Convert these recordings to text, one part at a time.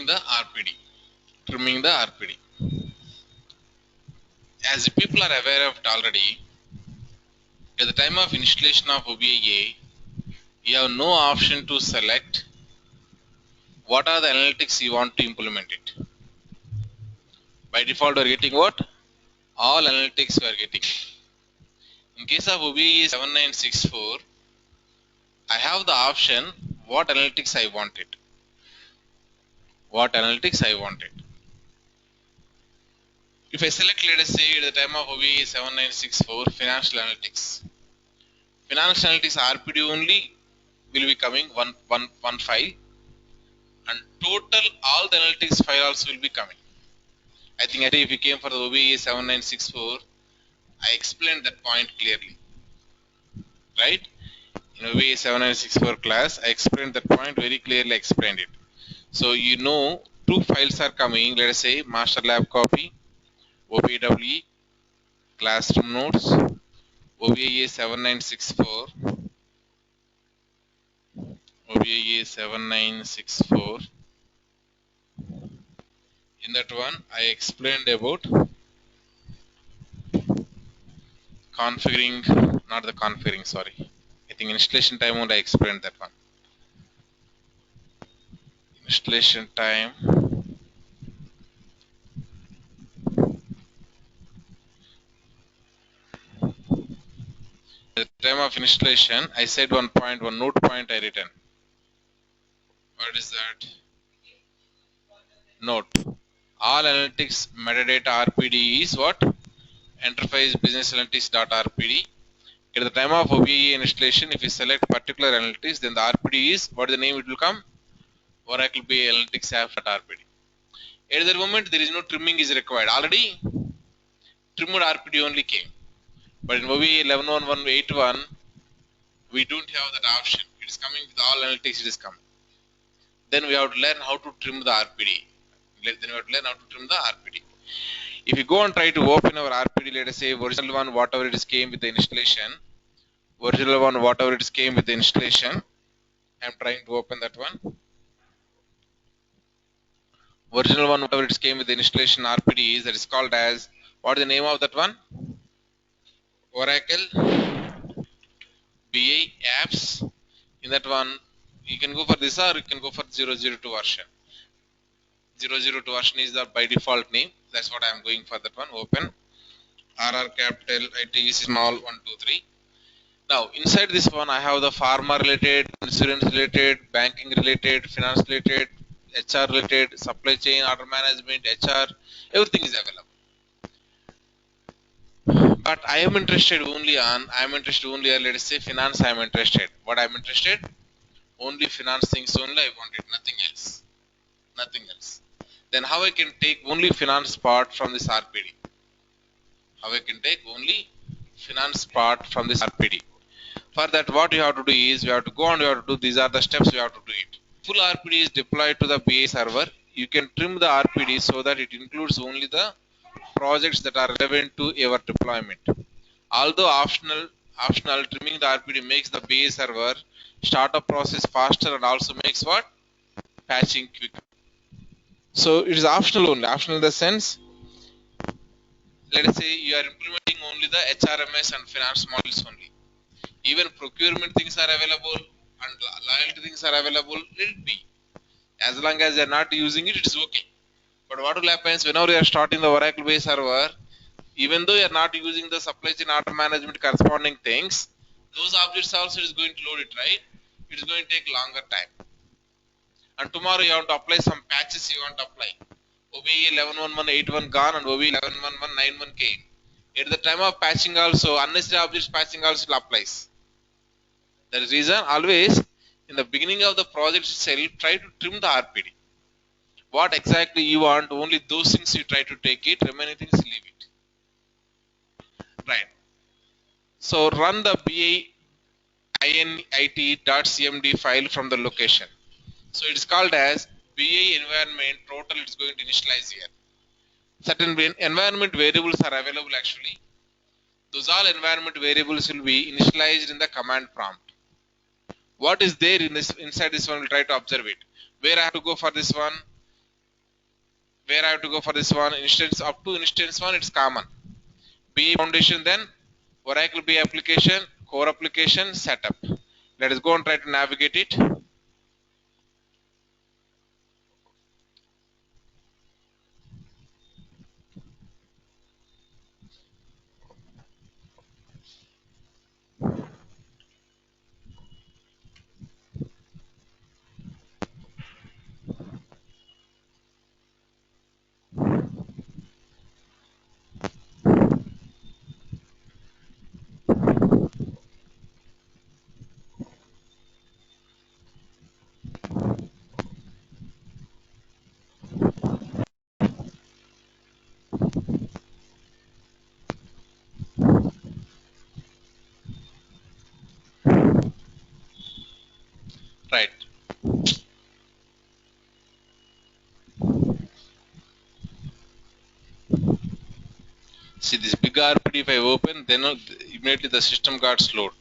trimming the RPD. Trimming the RPD. As people are aware of it already, at the time of installation of OBA, you have no option to select what are the analytics you want to implement it. By default, we are getting what? All analytics we are getting. In case of OBA 7964, I have the option what analytics I want it. What analytics I want it. If I select, let us say, at the time of OBA 7964, financial analytics. Financial analytics RPD only will be coming one file, and total all the analytics file also will be coming. I think if you came for the OBE 7964, I explained that point clearly, right? In OBE 7964 class, I explained that point very clearly. Explained it. So you know, two files are coming. Let us say master lab copy, OPWE, classroom notes, OBE 7964. OBE 7964. In that one, I explained about configuring, not the configuring, sorry. I think installation time only I explained that one. Installation time. At the time of installation, I said one note point I written. What is that? Note. All analytics metadata RPD is what? Enterprise business analytics.rpd. At the time of OBE installation, if you select particular analytics, then the RPD is, what is the name it will come? Oracle BA Analytics app.rpd. At that moment, there is no trimming is required. Already, trimmed RPD only came. But in OBE 11.11.81, we don't have that option. It is coming with all analytics, it is coming. Then we have to learn how to trim the RPD. If you go and try to open our RPD, let us say original one, whatever it is came with the installation. Original one, whatever it is came with the installation. I am trying to open that one. Original one, whatever it came with the installation RPD is, that is called as, what is the name of that one? Oracle BA apps. In that one, you can go for this or you can go for 002 version. 002 version is the by default name. That's what I am going for that one. Open. RR capital, IT small 1, 2, 3. Now inside this one I have the pharma related, insurance related, banking related, finance related, HR related, supply chain, order management, HR, everything is available. But I am interested only on, let us say finance I am interested. What I am interested? Only finance things only I wanted, nothing else. Nothing else. Then how I can take only finance part from this RPD? How I can take only finance part from this RPD? For that, what you have to do is, we have to go and we have to do, these are the steps we have to do it. Full RPD is deployed to the BA server. You can trim the RPD so that it includes only the projects that are relevant to your deployment. Although optional, trimming the RPD makes the BA server startup process faster and also makes what? Patching quicker. So it is optional only. Optional in the sense, let us say you are implementing only the HRMS and finance models only. Even procurement things are available and loyalty things are available. Let it be. As long as they are not using it, it is okay. But what will happen is, whenever you are starting the Oracle based server, even though you are not using the supply chain order management corresponding things, those objects also is going to load it, right? It is going to take longer time. And tomorrow you want to apply some patches you want to apply. OBE 11.11.81 gone and OBE 11.11.91 came. At the time of patching also, unnecessary objects patching also applies. That is reason always in the beginning of the project itself, try to trim the RPD. What exactly you want, only those things you try to take it, remaining things leave it. Right. So run the BA init.cmd file from the location. So it is called as BA environment total, it is going to initialize here. Certain environment variables are available actually. Those all environment variables will be initialized in the command prompt. What is there in this inside this one, we'll try to observe it. Where I have to go for this one? Where I have to go for this one? Instance up to instance 1, it's common. BA foundation, then Oracle BA application, core application, setup. Let us go and try to navigate it. Right. See this big RPD, if I open, then immediately the system got slowed.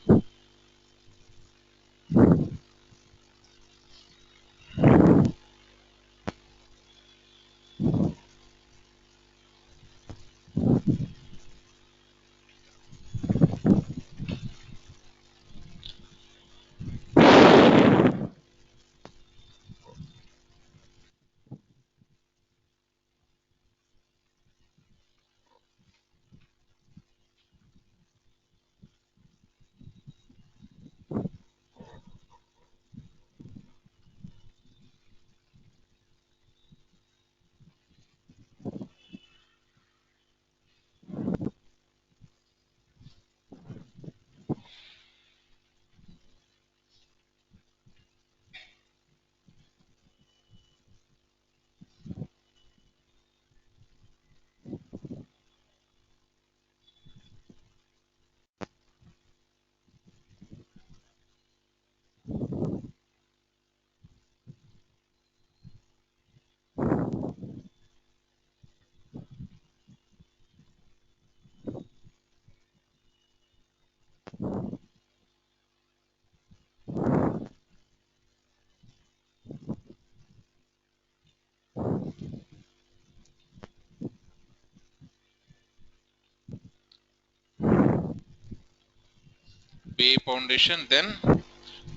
BA foundation, then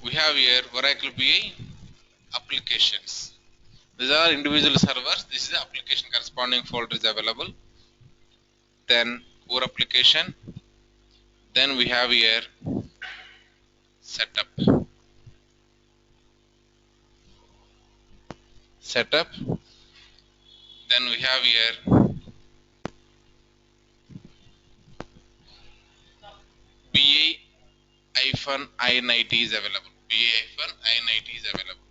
we have here Oracle BA applications. These are individual servers. This is the application corresponding folder is available. Then core application. Then we have here setup. Setup. Then we have here BA-INIT is available. BA-INIT is available.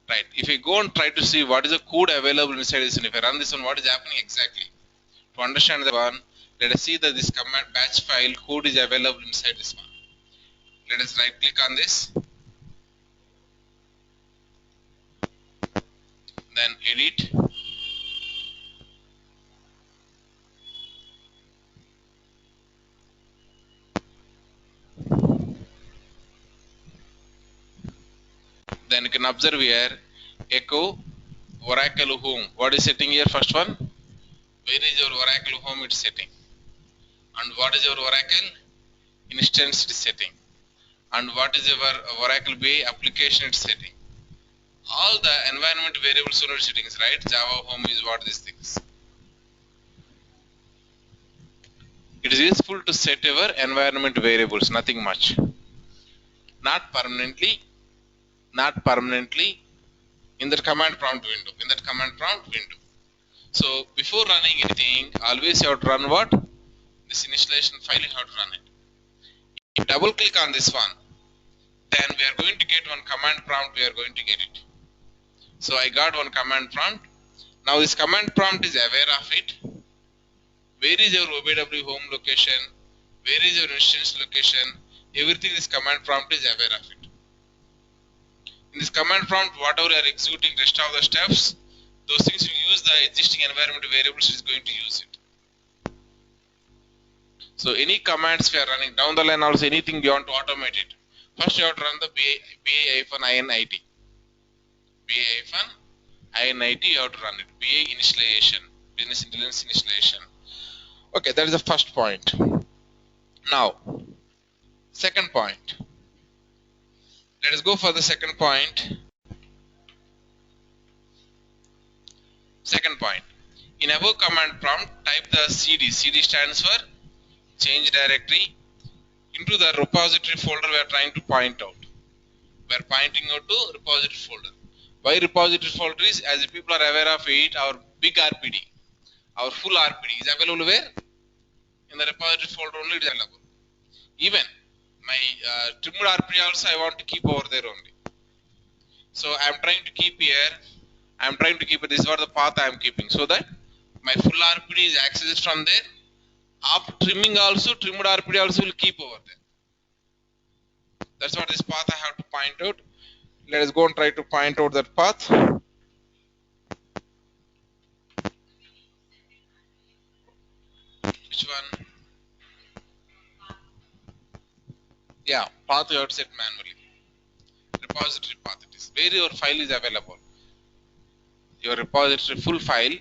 Right. If I go and try to see what is the code available inside this, and if I run this one, what is happening exactly? To understand the one, let us see that this command batch file code is available inside this one. Let us right click on this, then edit. Then you can observe here echo Oracle home. What is setting here? First one, where is your Oracle home? It's setting. And what is your Oracle instance? It's setting. And what is your Oracle BA application? It's setting. All the environment variables are settings, right? Java home is what these things. It is useful to set our environment variables, nothing much. Not permanently in that command prompt window. So before running anything, always you have to run what? This initialization file, you have to run it. If you double click on this one, then we are going to get one command prompt, we are going to get it. So I got one command prompt. Now this command prompt is aware of it. Where is your OBW home location? Where is your instance location? Everything this command prompt is aware of it. In this command prompt, whatever you are executing rest of the steps, those things you use the existing environment variables is going to use it. So any commands we are running down the line, also anything you want to automate it. First you have to run the BA-INIT. INIT, you have to run it. BA initialization, business intelligence initialization. Okay, that is the first point. Now, second point. Let us go for the second point. Second point. In above command prompt, type the CD. CD stands for change directory into the repository folder we are trying to point out. We are pointing out to repository folder. Why repository folder is, as people are aware of it, our big RPD, our full RPD is available where? In the repository folder only it is available. Even my trimmed RPD also I want to keep over there only. So I am trying to keep here. I am trying to keep it. This is what the path I am keeping, so that my full RPD is accessed from there. After trimming also, trimmed RPD also will keep over there. That's what this path I have to point out. Let us go and try to point out that path. Which one? Yeah, path you have to set manually. Repository path it is. Where your file is available. Your repository full file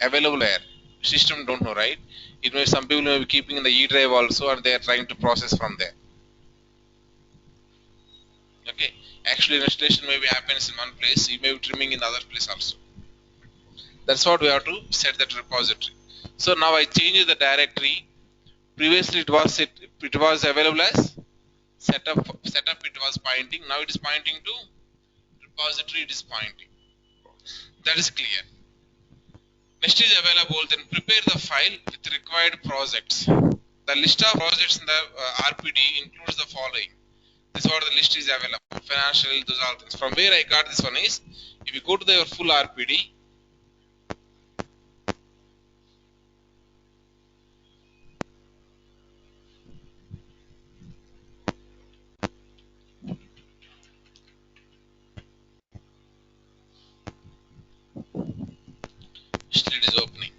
available where? System don't know, right? It may some people may be keeping in the E drive also, and they are trying to process from there. Okay. Actually, installation maybe happens in one place. You may be trimming in other place also. That's what we have to set that repository. So now I change the directory. Previously it was available as setup it was pointing. Now it is pointing to repository, it is pointing. That is clear. Next is available, then prepare the file with required projects. The list of projects in the RPD includes the following. This is what the list is available. Financial, those all things. From where I got this one is, if you go to your full RPD, still it is opening.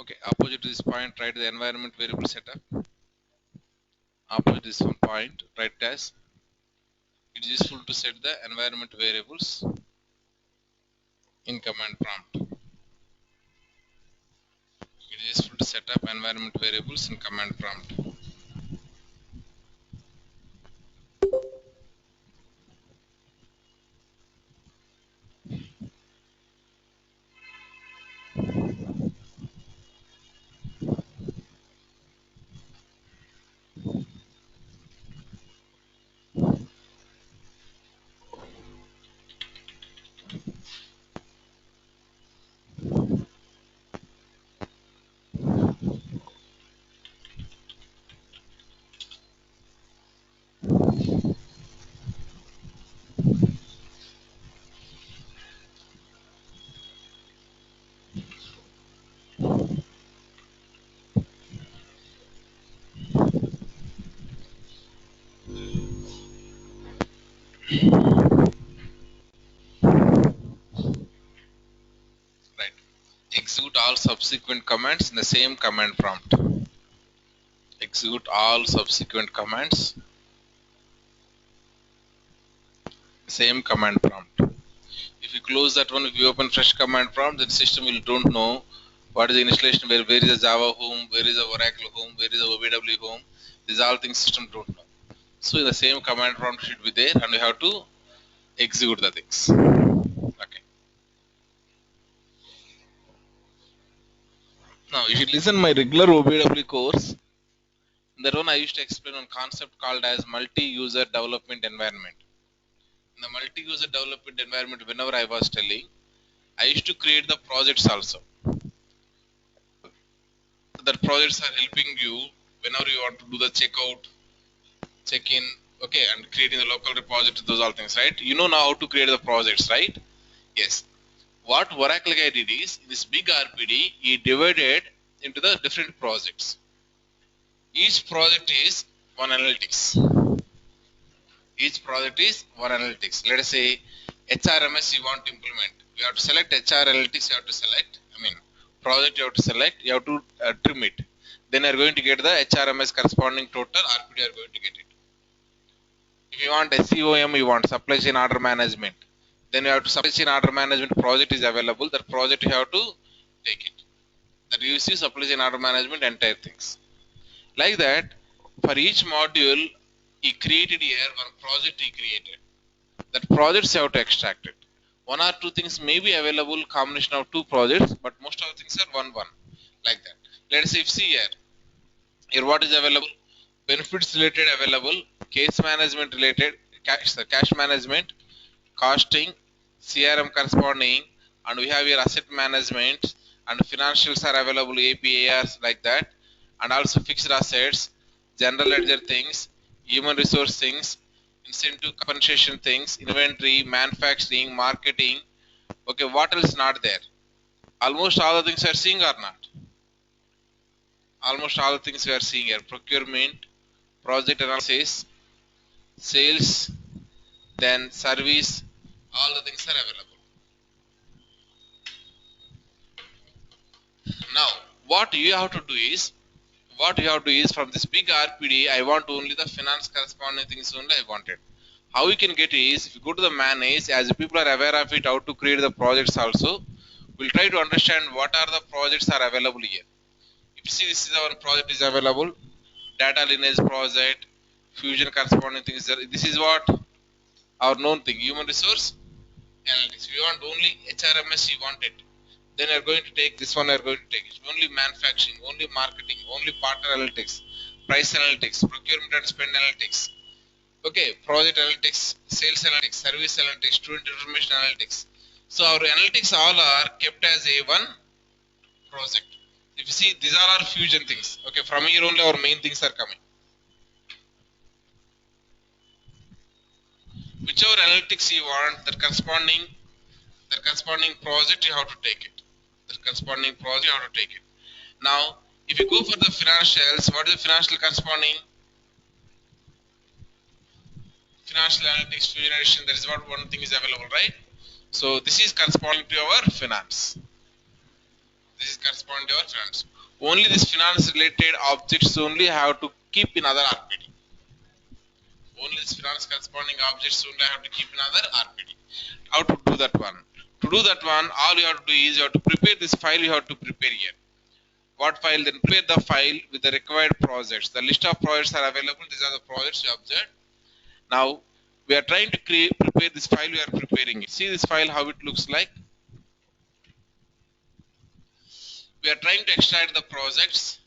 Okay, opposite to this point, write the environment variable setup. Opposite this one point, write as. It is useful to set the environment variables in command prompt. It is useful to set up environment variables in command prompt. all subsequent commands in the same command prompt. Execute all subsequent commands, same command prompt. If you close that one, if you open fresh command prompt, then system will don't know what is the initialization, where is the Java home, where is the Oracle home, where is the OBW home. These are all things system don't know. So the same command prompt should be there, and we have to execute the things. Okay. Now you should listen my regular OBW course. In that one I used to explain one concept called as multi-user development environment. In the multi-user development environment, whenever I was telling, I used to create the projects also. That projects are helping you whenever you want to do the checkout, check-in, okay, and creating the local repository, those all things, right? You know now how to create the projects, right? Yes. What Oracle guy did is, in this big RPD, he divided into the different projects. Each project is one analytics. Each project is one analytics. Let us say HRMS you want to implement. You have to select HR analytics, you have to select, project you have to select, you have to trim it. Then you are going to get the HRMS corresponding total RPD, you are going to get it. If you want SCOM, you want supply chain order management. Then you have to supply chain order management project is available. That project you have to take it. That you see supply chain order management entire things. Like that, for each module, he created here one project he created. That projects you have to extract it. One or two things may be available combination of two projects, but most of the things are one. Like that. Let us say if see here what is available, benefits related available, case management related, cash management, costing, CRM corresponding, and we have here asset management and financials are available, APARs like that, and also fixed assets, general ledger things, human resource things, incentive compensation things, inventory, manufacturing, marketing. Okay, what else not there? Almost all the things we are seeing or not? Almost all the things we are seeing here. Procurement, project analysis, sales, then service, all the things are available. Now, what you have to do is from this big RPD, I want only the finance corresponding things only I wanted. How you can get is, if you go to the manage, as people are aware of it, how to create the projects also, we'll try to understand what are the projects are available here. If you see this is our project is available, data lineage project, fusion corresponding things, this is what our known thing, human resource analytics. We want only HRMS, you want it. Then you are going to take this one, you are going to take it. Only manufacturing, only marketing, only partner analytics, price analytics, procurement and spend analytics. Okay, project analytics, sales analytics, service analytics, student information analytics. So our analytics all are kept as a one project. If you see, these are our fusion things. Okay, from here only our main things are coming. Whichever analytics you want, the corresponding project you have to take it. The corresponding project you have to take it. Now, if you go for the financials, what is the financial corresponding? Financial analytics, fusion addition, that is what one thing is available, right? So this is corresponding to our finance. This is corresponding to our finance. Only this finance related objects only have to keep in other RPD. Only this finance corresponding objects only have to keep in other RPD. How to do that one? To do that one, all you have to do is you have to prepare this file, you have to prepare here. What file? Then prepare the file with the required projects. The list of projects are available. These are the projects you observed. Now, we are trying to prepare this file, we are preparing it. See this file, how it looks like. We are trying to extract the projects.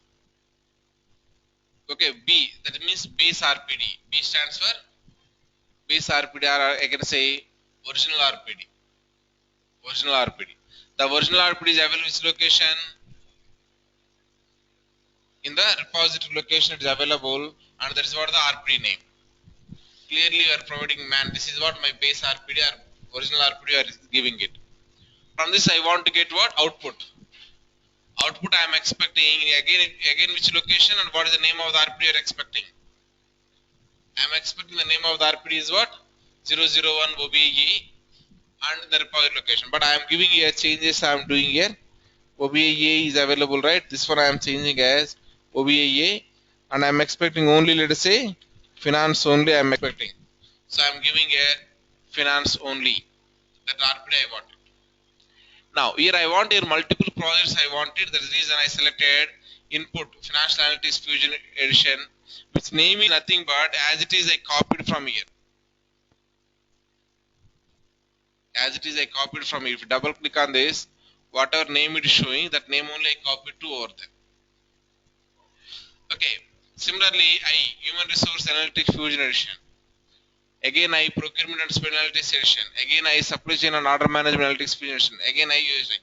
Okay, B, that means base RPD. B stands for base RPD, or I can say original RPD. Original RPD. The original RPD is available in which location? In the repository location it is available, and that is what the RPD name. Clearly you are providing this is what my base RPD or original RPD are giving it. From this I want to get what? Output. Output I am expecting again which location and what is the name of the RPD you are expecting. I am expecting the name of the RPD is what? 001 OBE and the repository location. But I am giving here changes I am doing here. OBA is available, right? This one I am changing as OBA, and I am expecting only, let us say, finance only I am expecting. So I am giving a finance only. That RPD I want. Now here I want here multiple projects I wanted. That is the reason I selected input financial analytics fusion edition, which name is nothing but as it is I copied from here. As it is I copied from here. If you double click on this, whatever name it is showing, that name only I copied to over there. Okay. Similarly, I human resource analytics fusion edition. Again I procurement and spend analytics edition. Again I supply chain and order management analytics fusion edition. Again I using.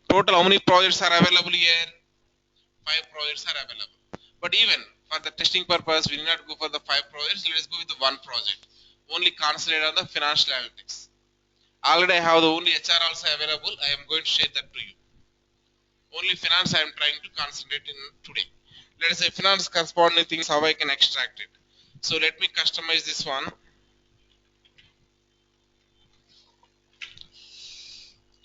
Total how many projects are available here? 5 projects are available. But even for the testing purpose, we need not go for the 5 projects. Let us go with the 1 project. Only concentrate on the financial analytics. Already I have the only HR also available. I am going to share that to you. Only finance I am trying to concentrate in today. Let us say finance corresponding things, how I can extract it. So let me customize this one.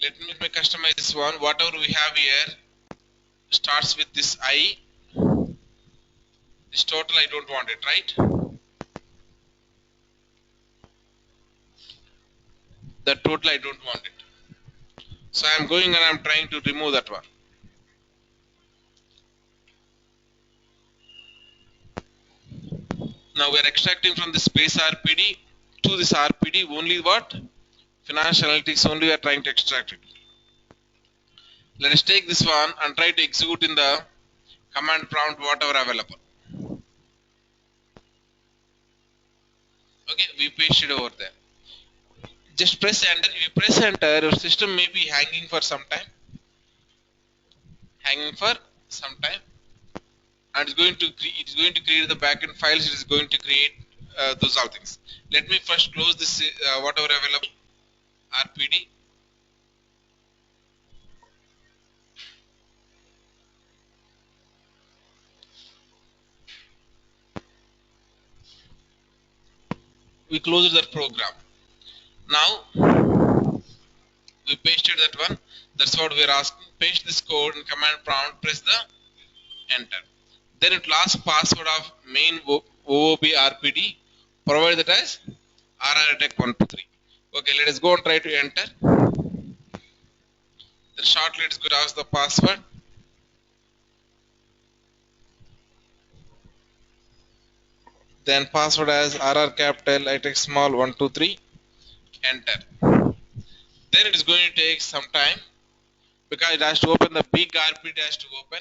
Let me customize this one. Whatever we have here starts with this I. This total I don't want it, right? The total I don't want it. So I am going and I am trying to remove that one. Now we are extracting from this space RPD to this RPD only what? Financial analytics only we are trying to extract it. Let us take this one and try to execute in the command prompt whatever available. Okay, we pasted over there. Just press enter. If you press enter, your system may be hanging for some time. And it's going to create the backend files. It is going to create those all things. Let me first close this whatever available RPD. We closed that program. Now we pasted that one. That's what we are asking. Paste this code in command prompt. Press the enter. Then it will ask password of main OOB RPD. Provide that as RRTech123. Okay, let us go and try to enter. Then shortly it's going to ask the password. Then password as RR capital, I small 123. Enter. Then it is going to take some time because it has to open the big RPD. Has to open.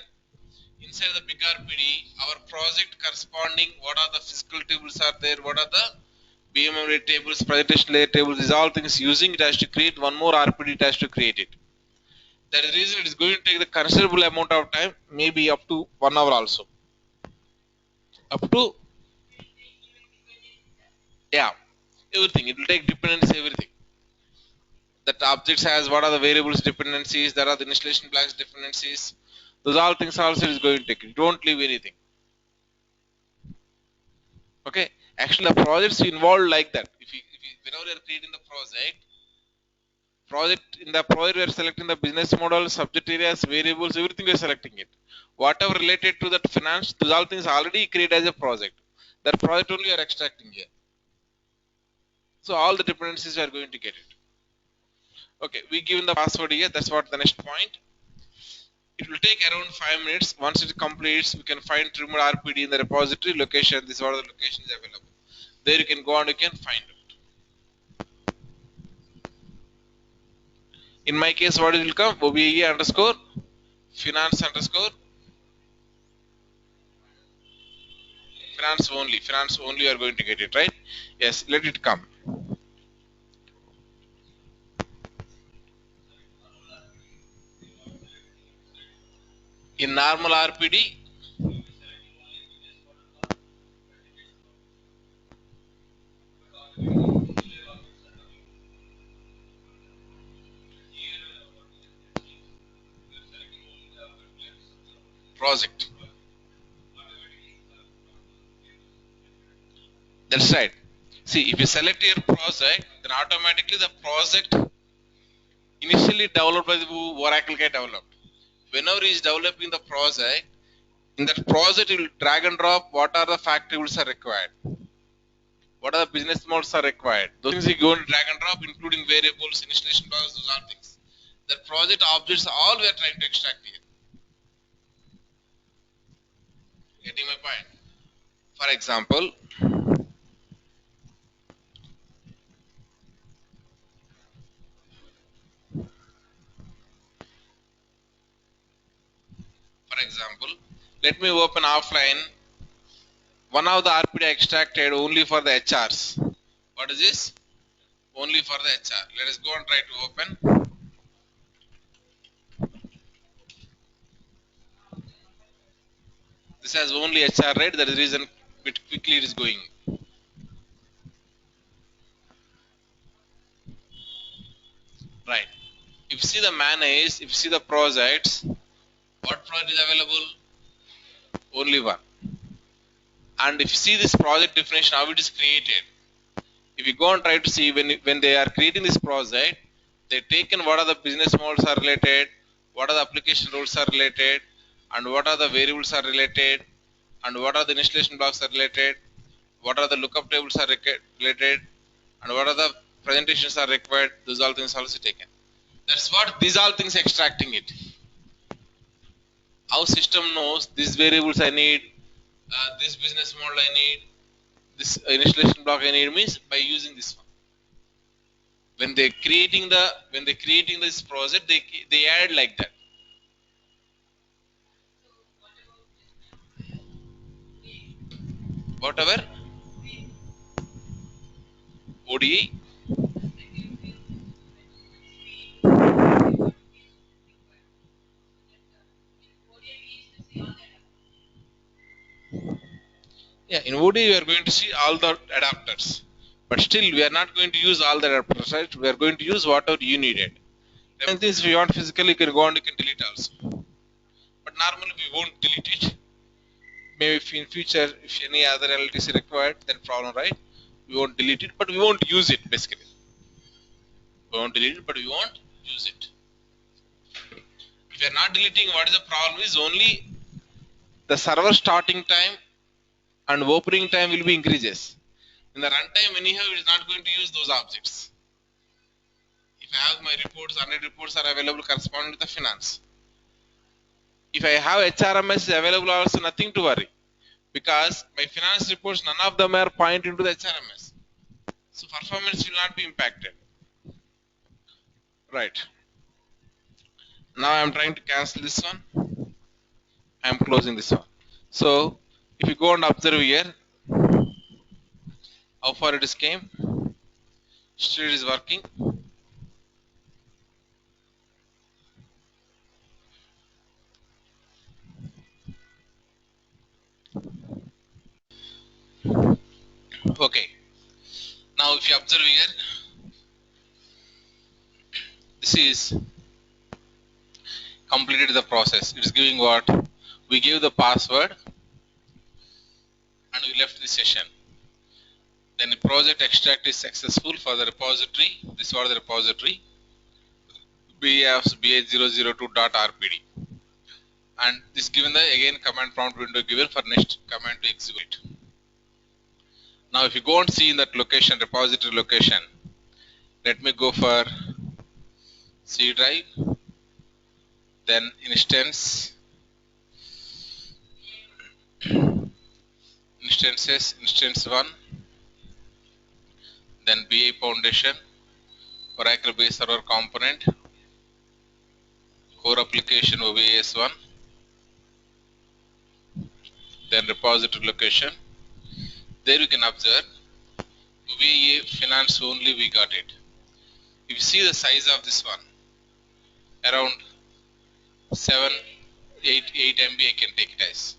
Inside the big RPD, our project corresponding, what are the physical tables are there, what are the BMM rate tables, presentation layer tables, these all things using it has to create one more RPD, it has to create it. That is the reason it is going to take the considerable amount of time, maybe up to 1 hour also. Up to, yeah, everything. It will take dependency, everything. That objects has what are the variables dependencies, there are the initialization blocks dependencies. Those all things also is going to take it. Don't leave anything. Okay, actually the projects involved like that. If you whenever you are creating the project in the project we are selecting the business model, subject areas, variables, everything we are selecting it. Whatever related to that finance, those all things already created as a project. That project only you are extracting here. So all the dependencies are going to get it. Okay, we given the password here. That's what the next point. It will take around 5 minutes. Once it completes, we can find Trimming RPD in the repository location. This is what the location is available. There you can go and you can find it. In my case, what it will come? OBE underscore finance underscore finance only. Finance only you are going to get it, right? Yes, let it come. In normal RPD, project. That's right. See, if you select your project, then automatically the project initially developed by the Oracle get developed. Whenever he is developing the project, in that project he will drag and drop what are the factory rules are required, what are the business models are required. Those things he go and drag and drop, including variables, initialization blocks, those are things. The project objects all we are trying to extract here. Getting my point? For example, let me open offline one of the RPD extracted only for the HRs. What is this? Only for the HR. Let us go and try to open. This has only HR, right? That is the reason bit quickly it is going. Right. If you see the manage, if you see the projects, what project is available? Only one. And if you see this project definition, how it is created, if you go and try to see when they are creating this project, they taken what are the business models are related, what are the application rules are related, and what are the variables are related, and what are the initialization blocks are related, what are the lookup tables are related, and what are the presentations are required. Those all things also taken. That's what these all things extracting it. How system knows these variables I need, this business model I need, this initialization block I need means by using this one. When they creating this project, they add like that. Whatever ODE. Yeah, in ODE we are going to see all the adapters, but still we are not going to use all the adapters, right? We are going to use whatever you needed. And things if you want physically, you can go and you can delete also. But normally we won't delete it. Maybe if in future, if any other LTC is required, then problem, right? We won't delete it, but we won't use it basically. We won't delete it, but we won't use it. If you are not deleting, what is the problem is only the server starting time and opening time will be increases. In the runtime, anyhow, it is not going to use those objects. If I have my reports, 100 reports are available corresponding to the finance. If I have HRMS available also, nothing to worry. Because my finance reports, none of them are pointing to the HRMS. So performance will not be impacted. Right. Now I am trying to cancel this one. I am closing this one. So if you go and observe here, how far it is came, still it is working. Okay. Now if you observe here, this is completed the process. It is giving what? We gave the password and we left the session. Then the project extract is successful for the repository. This was the repository ba002.rpd, and this given the again command prompt window given for next command to execute. Now if you go and see in that location, repository location, let me go for C drive, then instance, instance 1, then BA foundation, Oracle base server component, core application OBS1, then repository location. There you can observe VA finance only we got it. If you see the size of this one, around 7, 8 MB I can take it as.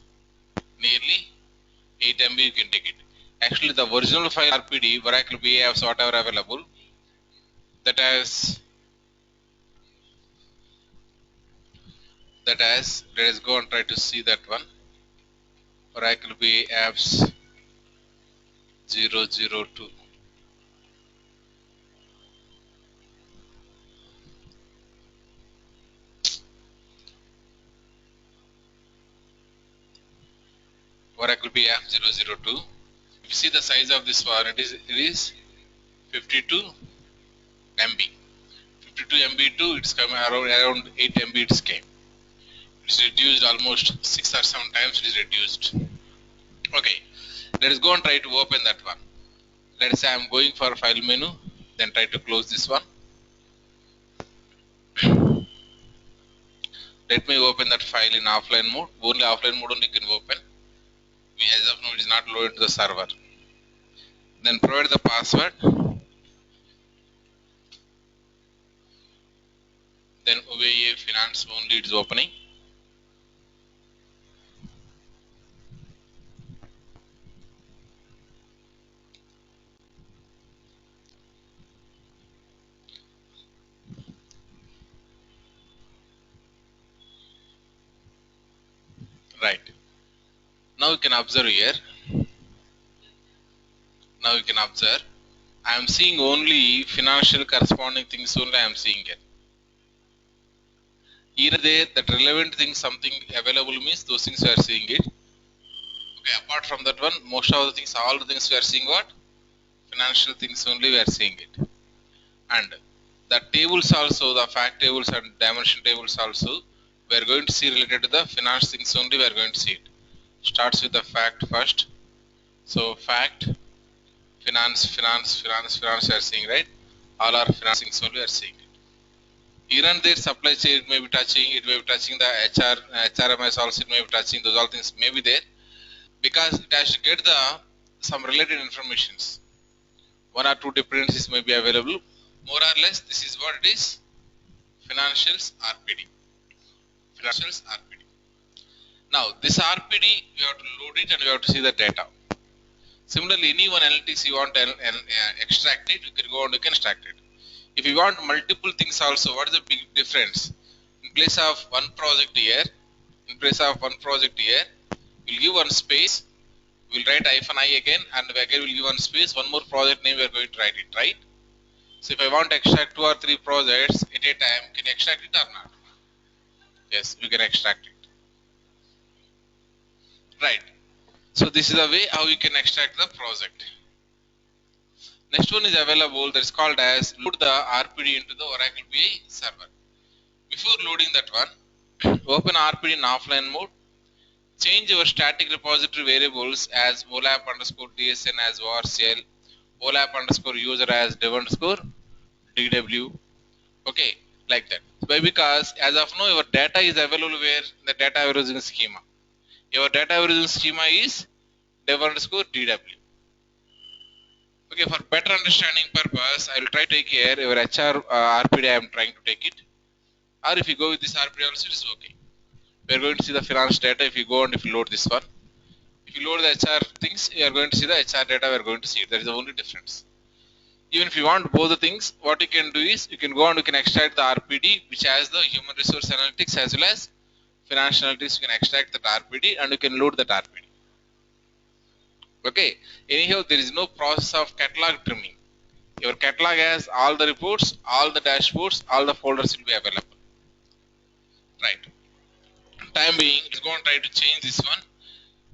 Nearly 8 MB you can take it. Actually the original file RPD, Oracle BA apps whatever available, that has, let us go and try to see that one. Oracle BA apps 002. Oracle BF002. If you see the size of this one, it is 52 MB. 52 MB to it's coming around 8 MB it's came. It's reduced almost 6 or 7 times it is reduced. Okay, let us go and try to open that one. Let us say I am going for file menu, then try to close this one. Let me open that file in offline mode. Only offline mode only can open. As of now it is not loaded to the server. Then provide the password. Then OVA finance only it is opening. Right. Now you can observe here. Now you can observe. I am seeing only financial corresponding things only I am seeing it. Either there that relevant thing something available means those things we are seeing it. Okay, apart from that one, most of the things, all the things we are seeing what? Financial things only we are seeing it. And the tables also, the fact tables and dimension tables also, we are going to see related to the finance things only we are going to see it. Starts with the fact first. So fact, finance we are seeing, right? All our finance things only we are seeing it. Even their supply chain it may be touching the HRMS also it may be touching, those all things may be there. Because it has to get the some related informations. One or two dependencies may be available. More or less, this is what it is. Financials RPD. Financials RPD. Now, this RPD, we have to load it and we have to see the data. Similarly, any one analytics you want to extract it, you can go and you can extract it. If you want multiple things also, what is the big difference? In place of one project here, we'll give one space. We'll write -I again, and again we'll give one space, one more project name we are going to write it, right? So if I want to extract 2 or 3 projects at a time, can you extract it or not? Yes, we can extract it. Right. So this is the way how you can extract the project. Next one is available, that is called as load the RPD into the Oracle BI server. Before loading that one, open RPD in offline mode. Change your static repository variables as olap underscore dsn as varcl, olap underscore user as dev underscore dw. Okay, like that. Why? Because as of now your data is available where the data warehousing schema. Your data warehousing schema is dev underscore dw. Okay, for better understanding purpose, I will try to take here your HR RPD I am trying to take it. Or if you go with this RPD also it is okay. We are going to see the finance data if you go and if you load this one. If you load the HR things, you are going to see the HR data we are going to see it. That is the only difference. Even if you want both the things, what you can do is you can go and you can extract the RPD which has the human resource analytics as well as financial analytics. You can extract that RPD and you can load that RPD. Okay. Anyhow, there is no process of catalog trimming. Your catalog has all the reports, all the dashboards, all the folders will be available. Right. Time being, let's go and try to change this one.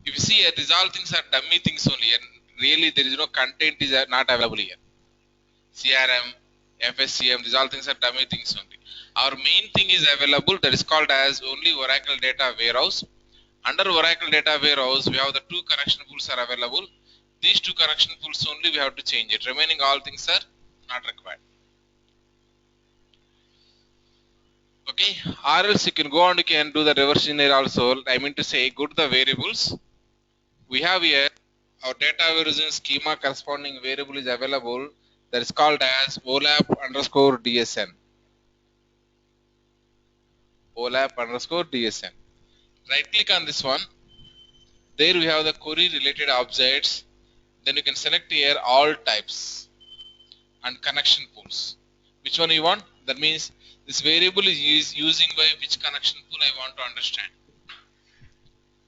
If you see here, these all things are dummy things only, and really there is no content is not available here. CRM, FSCM, these all things are dummy things only. Our main thing is available, that is called as only Oracle Data Warehouse. Under Oracle Data Warehouse, we have the 2 correction pools are available. These 2 correction pools only we have to change it. Remaining all things are not required. Okay, or else you can go on, you can do the reverse engineer also. I mean to say, go to the variables. We have here our data warehousing schema corresponding variable is available, that is called as olap underscore dsn. Olap underscore dsn. Right click on this one. There we have the query related objects. Then you can select here all types and connection pools. Which one you want? That means this variable is using by which connection pool I want to understand.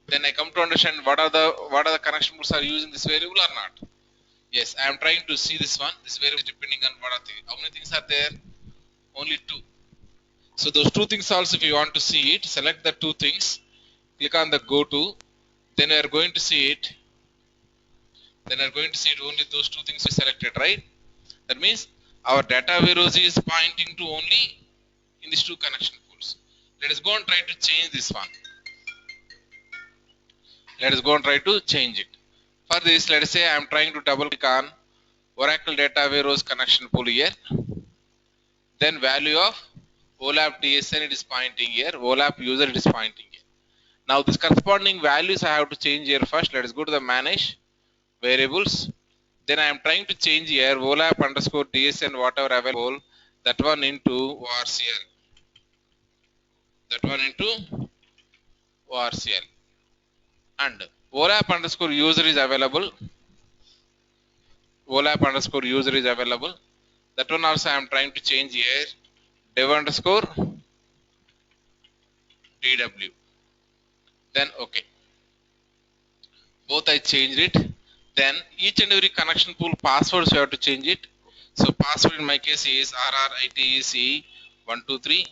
Then I come to understand what are the connection pools are using this variable or not. Yes, I am trying to see this one. This variable is depending on what are how many things are there? Only 2. So those 2 things also, if you want to see it, select the 2 things. Click on the go to. then we are going to see it. Then we are going to see it only those two things we selected, right? That means our data warehouse is pointing to only in these two connection pools. Let us go and try to change this one. Let us go and try to change it. For this, let us say I am trying to double click on Oracle data warehouse connection pool here. Then value of OLAP TSN it is pointing here. OLAP user it is pointing here. Now this corresponding values I have to change here first. Let us go to the manage variables. Then I am trying to change here OLAP underscore TSN whatever available, that one into ORCL. That one into ORCL. And OLAP underscore user is available. OLAP underscore user is available. That one also I am trying to change here. Dev underscore DW. Then okay. Both I changed it. Then each and every connection pool passwords you have to change it. So password in my case is RRITEC123.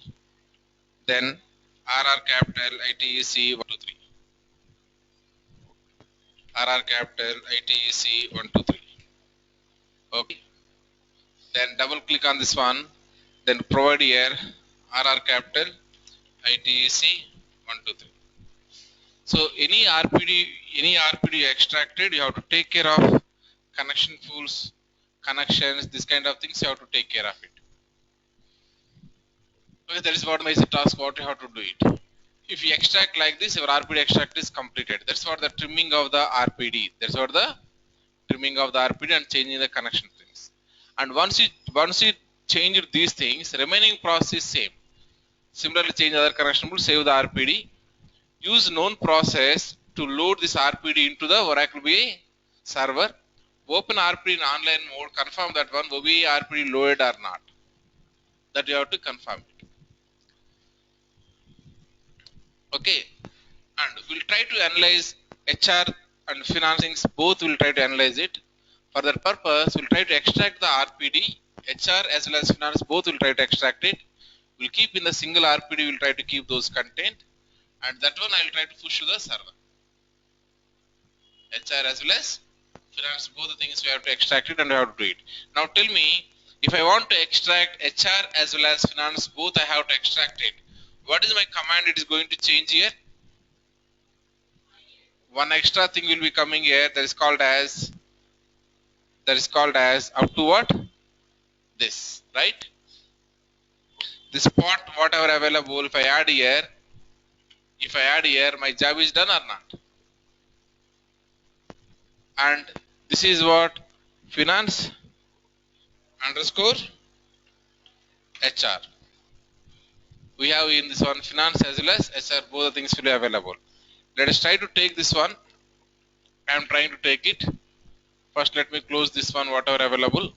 Then RR capital ITEC123. RR capital ITEC123. Okay. Then double click on this one. Then provide here RR capital ITEC123. So any RPD extracted, you have to take care of connection pools, connections, this kind of things you have to take care of it. Okay, that is what my task, what you have to do it. If you extract like this, your RPD extract is completed. That's what the trimming of the RPD. That's what the trimming of the RPD and changing the connection things. And once you change these things, remaining process is same. Similarly, change other connection pool, save the RPD. Use known process to load this RPD into the Oracle BI server. Open RPD in online mode, confirm that one OBI RPD loaded or not. That you have to confirm it. Okay. And we'll try to analyze HR and financings, both will try to analyze it. For that purpose, we'll try to extract the RPD, HR as well as finance, both will try to extract it. We'll keep in the single RPD, we'll try to keep those content. And that one I will try to push to the server. HR as well as finance, both the things we have to extract it and we have to do it. Now tell me, if I want to extract HR as well as finance, both I have to extract it. What is my command it is going to change here? One extra thing will be coming here, that is called as up to what? This, right? This part, whatever available, if I add here, my job is done or not? And this is what? Finance underscore HR. We have in this one finance as well as HR, both the things will be available. Let us try to take this one. I am trying to take it. First let me close this one, whatever available.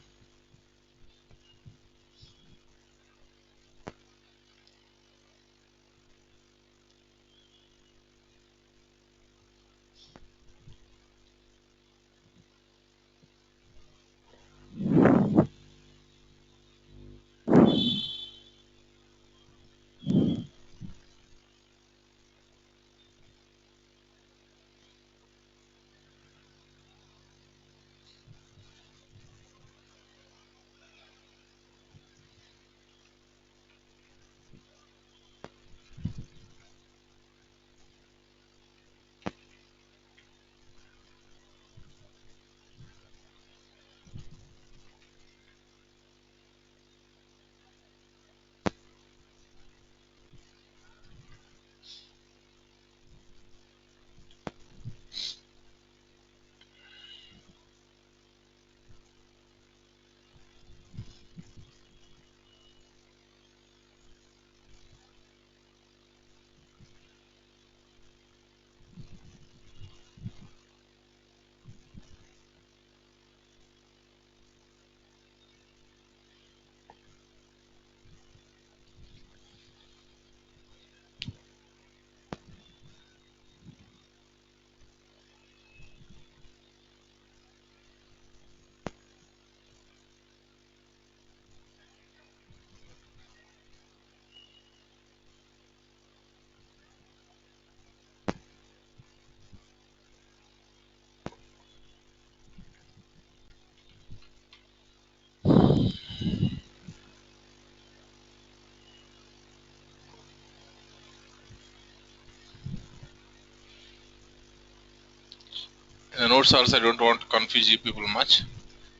Notes also, I don't want to confuse you people much.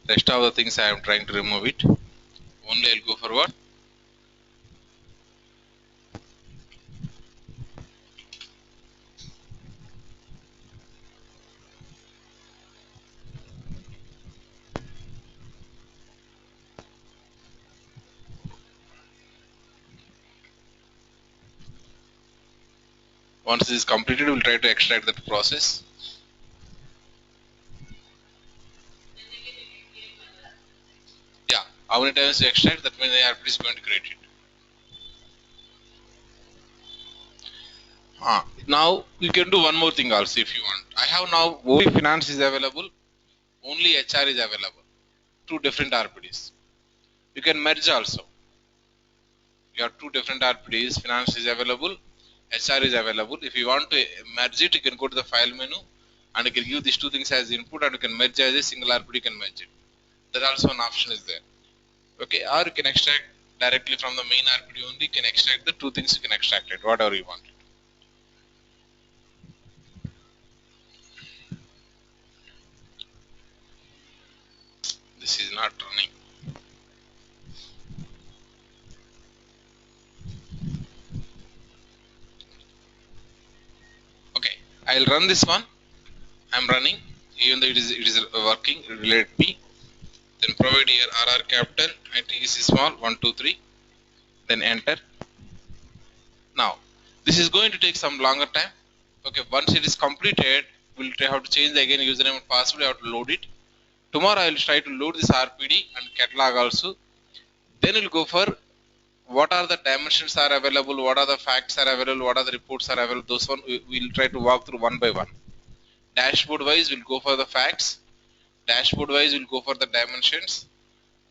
Rest of the things I am trying to remove it. Only I'll go for what? Once this is completed, we'll try to extract that process. Yeah, how many times you extract, that means the RPD is going to create it. Now you can do one more thing also if you want. I have now only finance is available, only HR is available. Two different RPDs. You can merge also. You have two different RPDs, finance is available, HR is available. If you want to merge it, you can go to the file menu and you can give these two things as input and you can merge as a single RPD, you can merge it. That also an option is there. Okay, or you can extract directly from the main RPD only, you can extract the two things, you can extract it, whatever you want. This is not running. Okay, I'll run this one. I'm running, even though it is working, let P. Then provide here RR capital, ITC small, 1, 2, 3. Then enter. Now, this is going to take some longer time. Okay, once it is completed, we'll have to change again username and password, I have to load it. Tomorrow I will try to load this RPD and catalog also. Then we'll go for what are the dimensions are available, what are the facts are available, what are the reports are available. Those one we'll try to walk through one by one. Dashboard wise, we'll go for the facts. Dashboard wise, we'll go for the dimensions.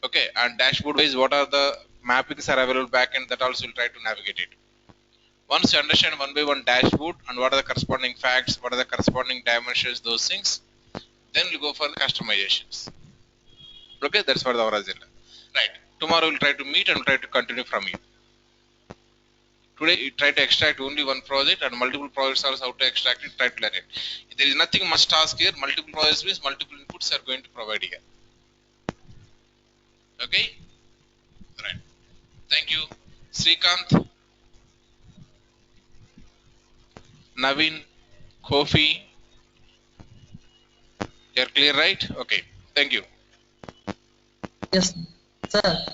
Okay, and dashboard wise, what are the mappings are available back end, that also we'll try to navigate it. Once you understand one by one dashboard and what are the corresponding facts, what are the corresponding dimensions, those things, then we'll go for the customizations. Okay, that's for our agenda. Right. Tomorrow we'll try to meet and we'll try to continue from you. Today you try to extract only one project and multiple projects also how to extract it, try to learn it. There is nothing much task here. Multiple projects means multiple inputs are going to provide here. Okay? Right. Thank you. Srikanth, Naveen, Kofi, you're clear, right? Okay. Thank you. Yes, sir.